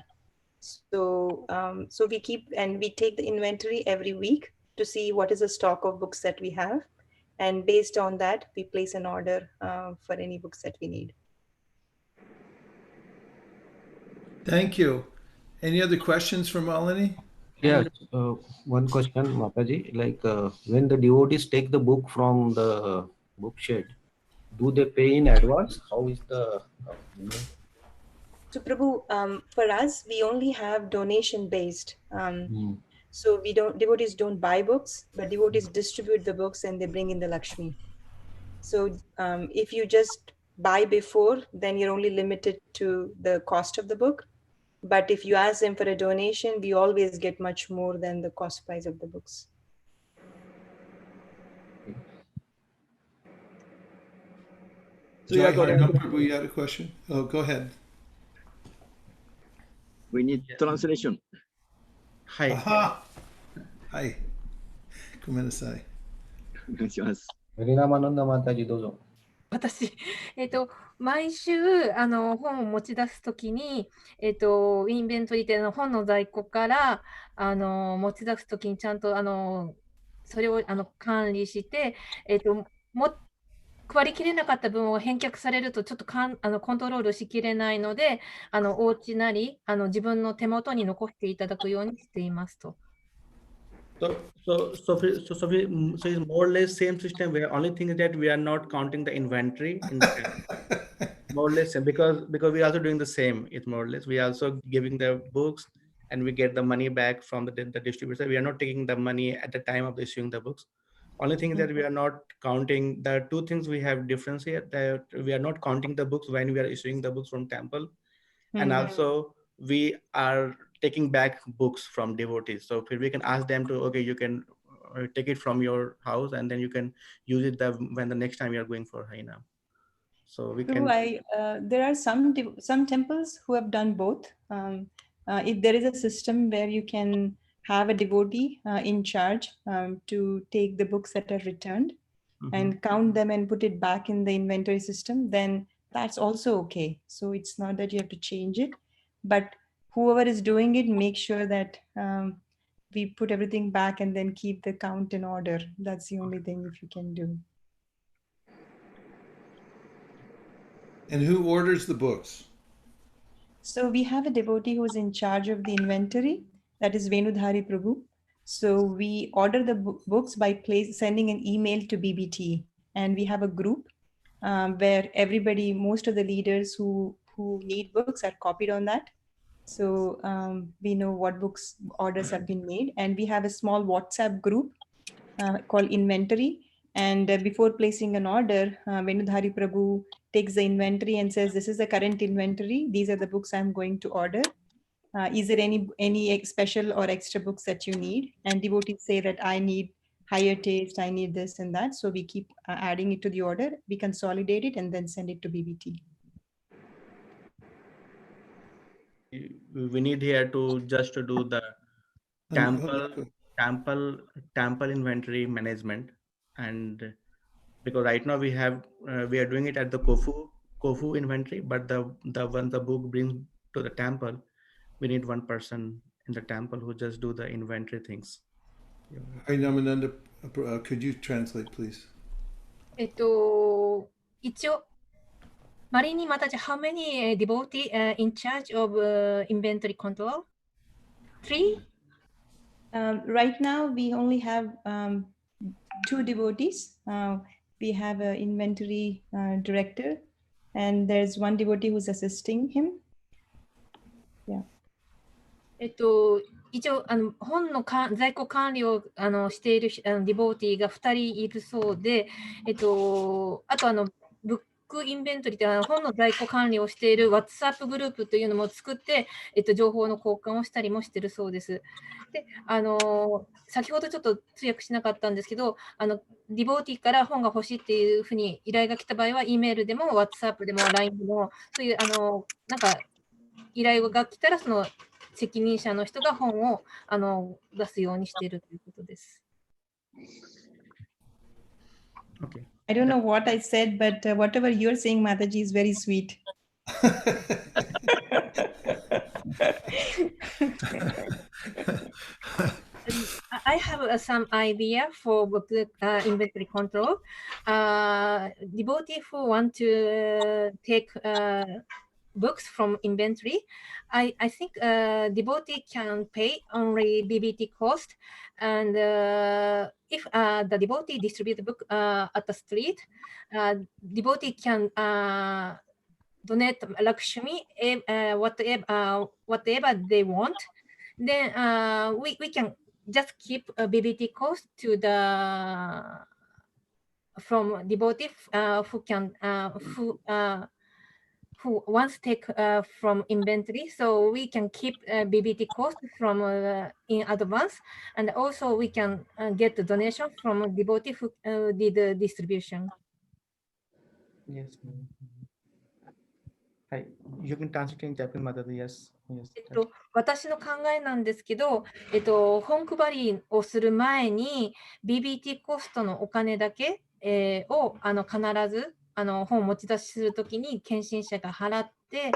So so we keep and we take the inventory every week to see what is the stock of books that we have, and based on that we place an order for any books that we need. Thank you. Any other questions for Malini? Yeah, one question, Mataji. Like when the devotees take the book from the book shed, do they pay in advance? How is the payment? So Prabhu, for us, we only have donation based. So devotees don't buy books, but devotees distribute the books and they bring in the Lakshmi. So if you just buy before, then you're only limited to the cost of the book. But if you ask them for a donation, we always get much more than the cost price of the books. So Jai Prabhu, you had a question? Oh, go ahead. We need translation. Hi. Aha. Hi. ごめんなさい。お願いします。Rinamananda Mataji, どうぞ。私、毎週本を持ち出すときに、インベントリーって本の在庫から持ち出すときにちゃんとそれを管理して、配りきれなかった分を返却されるとちょっとコントロールしきれないので、お家なり自分の手元に残していただくようにしていますと。So it's more or less same system. Where only thing is that we are not counting the inventory in the more or less same, because we are also doing the same. It's more or less we are also giving the books and we get the money back from the distributor. We are not taking the money at the time of issuing the books. Only thing is that we are not counting the two things. We have difference here, that we are not counting the books when we are issuing the books from temple, and also we are taking back books from devotees. So we can ask them to, okay, you can take it from your house and then you can use it when the next time you are going for Haina. So we can. There are some temples who have done both. If there is a system where you can have a devotee in charge to take the books that are returned and count them and put it back in the inventory system, then that's also okay. So it's not that you have to change it, but whoever is doing it, make sure that we put everything back and then keep the count in order. That's the only thing if you can do. And who orders the books? So we have a devotee who is in charge of the inventory. That is Venudhari Prabhu. So we order the books by sending an email to BBT, and we have a group where everybody, most of the leaders who need books are copied on that. So we know what books orders have been made, and we have a small WhatsApp group called Inventory. And before placing an order, Venudhari Prabhu takes the inventory and says, this is the current inventory. These are the books I'm going to order. Is there any special or extra books that you need? And devotees say that I need higher taste, I need this and that. So we keep adding it to the order. We consolidate it and then send it to BBT. We need here to just to do the temple inventory management, and because right now we are doing it at the Kofu inventory, but when the book brings to the temple, we need one person in the temple who just do the inventory things. Namananda, could you translate, please? 一応Marini Mataji, how many devotees in charge of inventory control? 3? Right now, we only have 2 devotees. We have an inventory director, and there's one devotee who's assisting him. Yeah. 一応本の在庫管理をしているディボーティーが2人いるそうで、あとブックインベントリーという本の在庫管理をしている WhatsApp グループというのも作って、情報の交換をしたりもしているそうです。で、先ほどちょっと通訳しなかったんですけど、ディボーティーから本が欲しいっていうふうに依頼が来た場合は、E メールでも WhatsApp でも LINE でも、そういうなんか依頼が来たらその責任者の人が本を出すようにしているということです。Okay. I don't know what I said, but whatever you're saying, Mataji, is very sweet. I have some idea for book inventory control. Devotee who want to take books from inventory, I think devotee can pay only BBT cost, and if the devotee distribute the book at the street, devotee can donate Lakshmi whatever they want. Then we can just keep a BBT cost to the from devotee who can who wants take from inventory, so we can keep BBT cost from in advance, and also we can get the donation from devotee who did the distribution. Yes. Hi. You can translate in Japanese, Mataji. Yes. Yes. 私の考えなんですけど、本配りをする前に BBT コストのお金だけ、を必ず本を持ち出しするときに献身者が払って、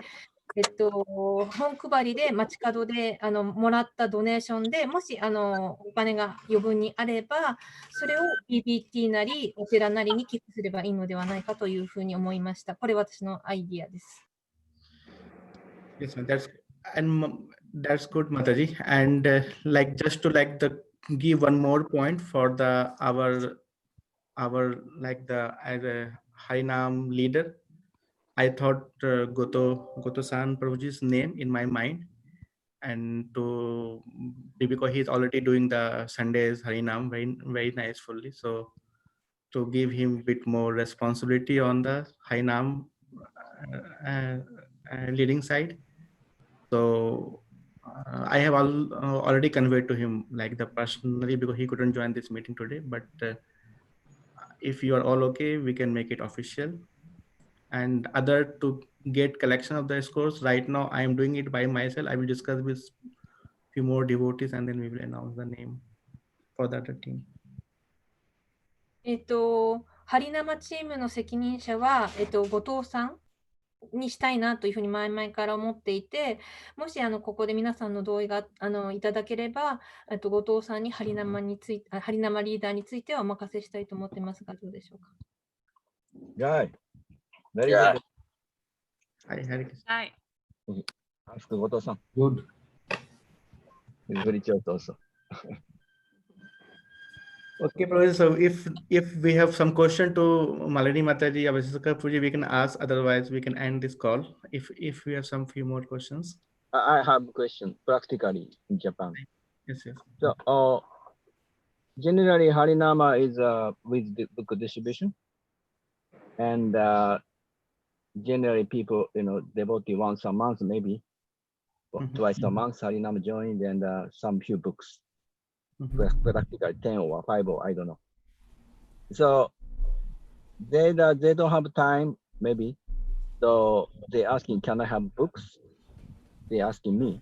本配りで街角でもらったドネーションでもしお金が余分にあれば、それを BBT なりお寺なりに寄付すればいいのではないかというふうに思いました。これ私のアイディアです。Yes, that's good, Mataji. And like just to give one more point for our like the as a Harinam leader, I thought Goto-san Prabhuji's name in my mind, and because he's already doing the Sundays Harinam very nicely, so to give him a bit more responsibility on the Harinam leading side. So I have already conveyed to him like the personally, because he couldn't join this meeting today, but if you are all okay, we can make it official. And other to get collection of the scores, right now I am doing it by myself. I will discuss with few more devotees and then we will announce the name for the other team. ハリナマチームの責任者は、後藤さんにしたいなというふうに前々から思っていて、もしここで皆さんの同意がいただければ、後藤さんにハリナマリーダーについてはお任せしたいと思ってますが、どうでしょうか。Right. Very good. Hi. Ask Goto-san. Good. It's very short also. Okay, Professor. So if we have some question to Malini Mataji, Abhiseka Puji, we can ask. Otherwise, we can end this call. If we have some few more questions. I have a question. Practically in Japan. Yes, yes. So generally Harinama is with the book distribution, and generally people devotee once a month maybe, or twice a month Harinama joined, and some few books. Practically 10 or 5 or I don't know. So they don't have time maybe, so they asking, can I have books? They asking me.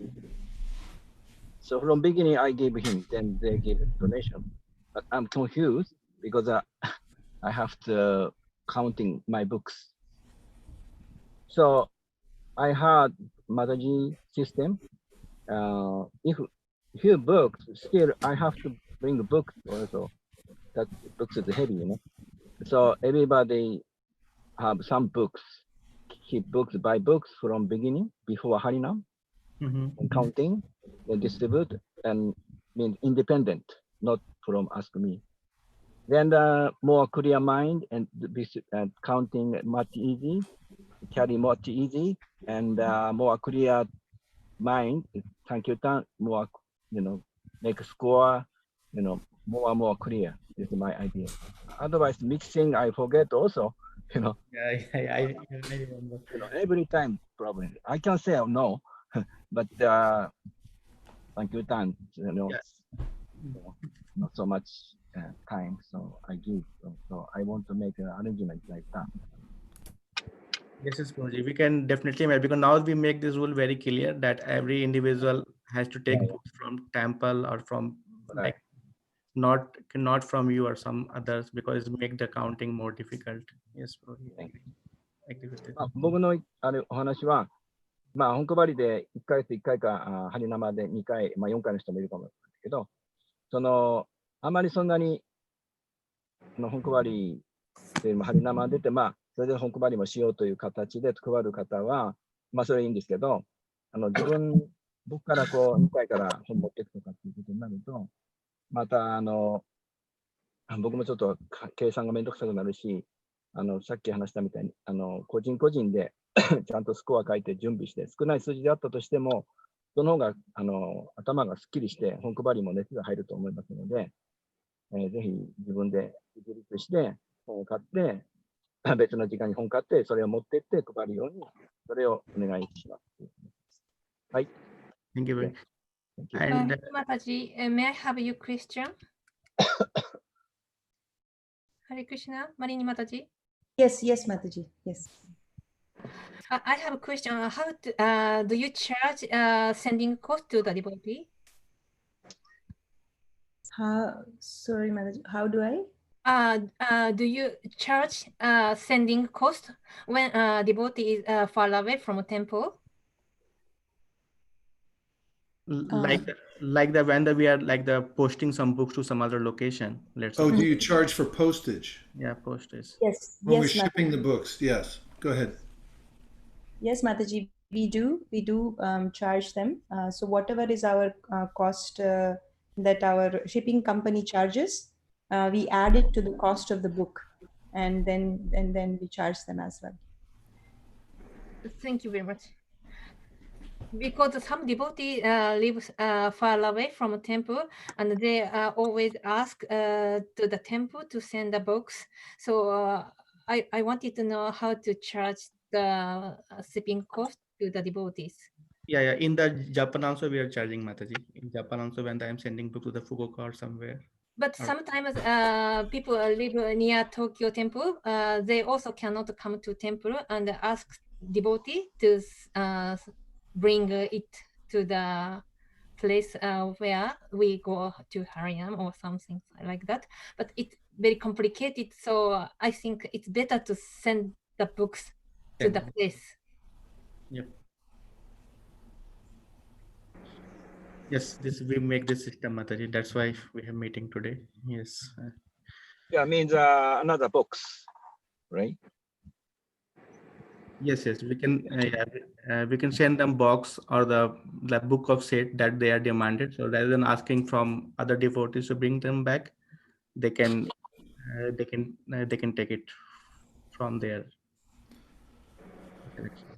So from beginning I gave him, then they gave a donation. But I'm confused because I have to counting my books. So I had Mataji system. If few books, still I have to bring books also. That books is heavy, So everybody have some books, keep books by books from beginning before Harinam, and counting, then distribute, and mean independent, not from ask me. Then more clear mind and counting much easy, carry much easy, and more clear mind, Sankirtan, more make a score, more and more clear is my idea. Otherwise, mixing, I forget also, Yeah, I remember. Every time probably. I can say no, but Sankirtan, not so much time, so I give. So I want to make an arrangement like that. Yes, Prabhuji. We can definitely make, because now we make this rule very clear that every individual has to take books from temple or from Right. like not from you or some others because it make the counting more difficult. Yes, probably agree with it. 僕のお話は、本配りで1回と1回か、針生で2回、4回の人もいるかもしれないけど、あまりそんなに本配りで針生出て、それで本配りもしようという形で配る方は、それはいいんですけど、僕から2回から本持っていくとかっていうことになると、また僕もちょっと計算がめんどくさくなるし、さっき話したみたいに、個人個人でちゃんとスコア書いて準備して、少ない数字であったとしても、その方が頭がすっきりして、本配りも熱が入ると思いますので、ぜひ自分で自立して本を買って、別の時間に本買って、それを持ってって配るように、それをお願いします。はい。Thank you. And Mataji, may I have your question? Hare Krishna, Marini Mataji. Yes, yes, Mataji. Yes. I have a question. How do you charge sending cost to the devotee? Sorry, Mataji. How do I? Do you charge sending cost when devotee is far away from a temple? Like the when we are like the posting some books to some other location. Let's Oh, say. do you charge for postage? Yeah, postage. Yes. When we're Yes, shipping the books, yes. Go ahead. Yes, Mataji, we do charge them. So whatever is our cost that our shipping company charges, we add it to the cost of the book, and then we charge them as well. Thank you very much. Because some devotee lives far away from a temple, and they always ask to the temple to send the books. So I wanted to know how to charge the shipping cost to the devotees. Yeah. In the Japan also we are charging, Mataji. In Japan also when I am sending book to the Fukuoka or somewhere. But sometimes people live near Tokyo temple. They also cannot come to temple and ask devotee to bring it to the place where we go to Haryam or something like that. But it's very complicated, so I think it's better to send the books to the place. Yep. Yes, we make this system, Mataji. That's why we have meeting today. Yes. Yeah, means another box, right? Yes, we can. We can send them box or the book of set that they are demanded. So rather than asking from other devotees to bring them back, they can take it from there.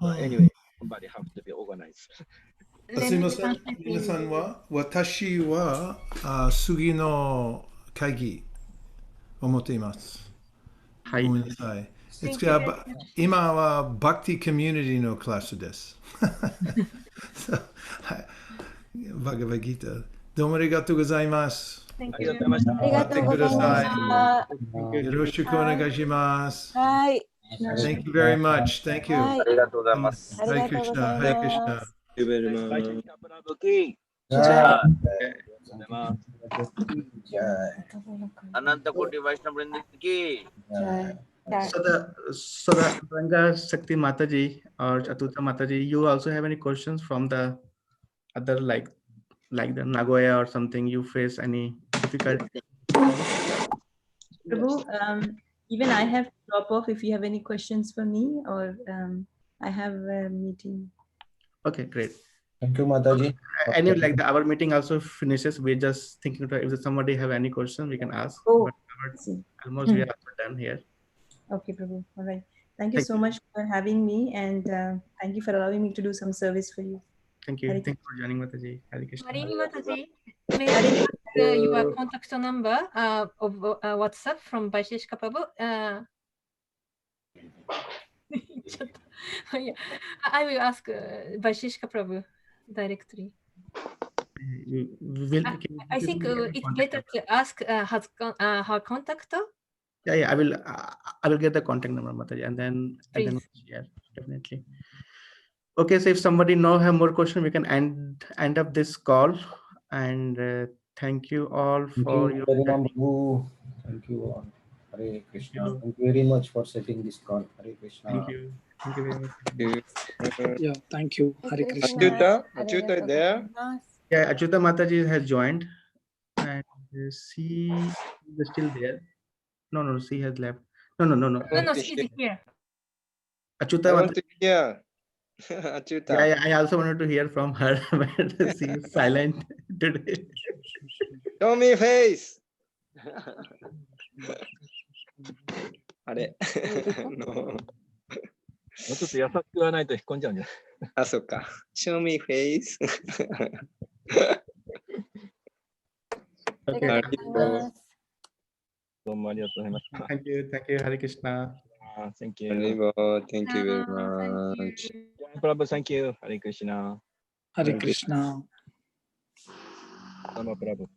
Anyway, somebody have to be organized. すみません。皆さんは、私は次の会議を持っています。はい。ごめんなさい。今はバクティコミュニティのクラスです。バガバギター。どうもありがとうございます。ありがとうございました。よろしくお願いします。はい。Thank you very much. Thank you. ありがとうございます。Hare Krishna. Hare Krishna. Thank you very much. अनंत कोटि वैष्णव वृंद की So the Ranga Shakti Mataji or Chatuta Mataji, you also have any questions from the other like the Nagoya or something? You face any difficulty? Prabhu, even I have to drop off if you have any questions for me, or I have a meeting. Okay, great. Thank you, Mataji. Any like our meeting also finishes. We're just thinking if somebody have any question, we can ask. Oh, but almost we are done here. Okay, Prabhu. All right. Thank you so much for having me, and thank you for allowing me to do some service for you. Thank you. Thank you for joining, Mataji. Hare Krishna. Marini Mataji, may I ask your contact number of WhatsApp from Vaisheshika Prabhu? I will ask Vaisheshika Prabhu directly. I think it's better to ask her contact. Yeah, I will get the contact number, Mataji, and then yeah, definitely. Okay, so if somebody now have more question, we can end up this call. And thank you all Thank for you your very attending. much. Thank you all. Hare Krishna. you. Thank you very much for setting this call. Hare Krishna. Thank you. Thank you very much. Yeah, thank you. Hare Krishna. Achyuta there? Yeah, Achyuta Mataji has joined, and she is still there. No, she has left. No, she's here. Achyuta I want Mataji. to hear. Achyuta. Yeah, I also wanted to hear from her, but she is silent today. Show me face! あれもうちょっと優しく言わないと引っ込んじゃうんじゃない？あ、そっか。Show me face. どうもありがとうございました。Thank you, Hare Krishna. Thank you. Thank you very much. Prabhu, thank you. Hare Krishna. Hare Krishna. Sama Prabhu.